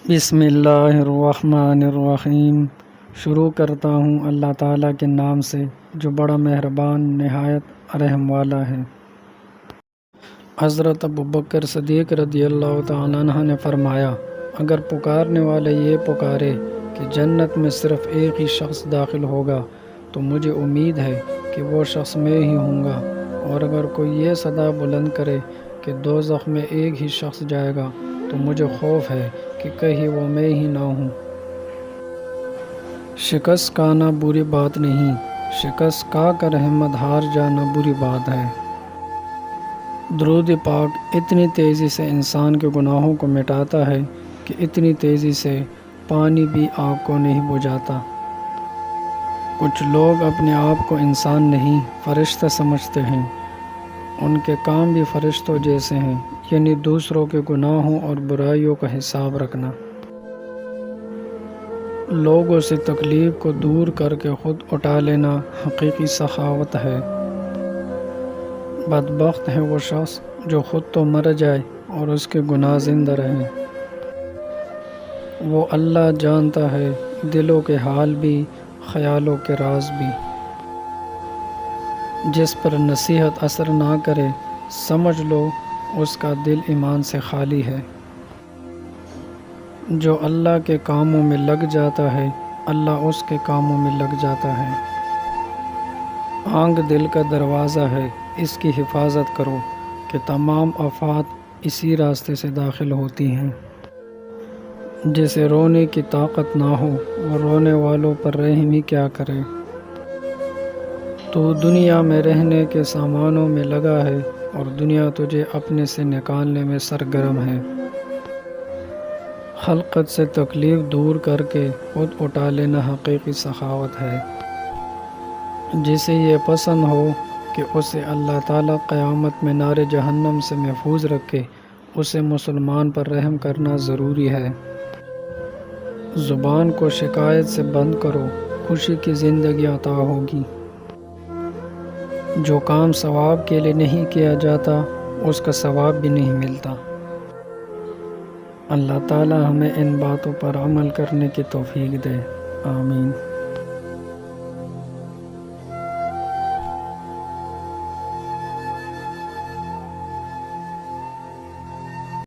بسم اللہ الرحمن الرحیم۔ شروع کرتا ہوں اللہ تعالیٰ کے نام سے جو بڑا مہربان نہایت رحم والا ہے۔ حضرت ابوبکر صدیق رضی اللہ تعالیٰ عنہ نے فرمایا، اگر پکارنے والا یہ پکارے کہ جنت میں صرف ایک ہی شخص داخل ہوگا تو مجھے امید ہے کہ وہ شخص میں ہی ہوں گا، اور اگر کوئی یہ صدا بلند کرے کہ دوزخ میں ایک ہی شخص جائے گا تو مجھے خوف ہے کہ کہیں وہ میں ہی نہ ہوں۔ شکست کھانا بری بات نہیں، شکست کھا کر ہمت ہار جانا بری بات ہے۔ درود پاک اتنی تیزی سے انسان کے گناہوں کو مٹاتا ہے کہ اتنی تیزی سے پانی بھی آگ کو نہیں بجھاتا۔ کچھ لوگ اپنے آپ کو انسان نہیں فرشتہ سمجھتے ہیں، ان کے کام بھی فرشتوں جیسے ہیں، یعنی دوسروں کے گناہوں اور برائیوں کا حساب رکھنا۔ لوگوں سے تکلیف کو دور کر کے خود اٹھا لینا حقیقی سخاوت ہے۔ بدبخت ہے وہ شخص جو خود تو مر جائے اور اس کے گناہ زندہ رہیں۔ وہ اللہ جانتا ہے دلوں کے حال بھی، خیالوں کے راز بھی۔ جس پر نصیحت اثر نہ کرے سمجھ لو اس کا دل ایمان سے خالی ہے۔ جو اللہ کے کاموں میں لگ جاتا ہے اللہ اس کے کاموں میں لگ جاتا ہے۔ آنکھ دل کا دروازہ ہے، اس کی حفاظت کرو کہ تمام آفات اسی راستے سے داخل ہوتی ہیں۔ جسے رونے کی طاقت نہ ہو وہ رونے والوں پر رحم ہی کیا کرے۔ تو دنیا میں رہنے کے سامانوں میں لگا ہے اور دنیا تجھے اپنے سے نکالنے میں سرگرم ہے۔ خلقت سے تکلیف دور کر کے خود اٹھا لینا حقیقی سخاوت ہے۔ جسے یہ پسند ہو کہ اسے اللہ تعالیٰ قیامت میں نار جہنم سے محفوظ رکھے، اسے مسلمان پر رحم کرنا ضروری ہے۔ زبان کو شکایت سے بند کرو، خوشی کی زندگی عطا ہوگی۔ جو کام ثواب کے لیے نہیں کیا جاتا اس کا ثواب بھی نہیں ملتا۔ اللہ تعالیٰ ہمیں ان باتوں پر عمل کرنے کی توفیق دے، آمین۔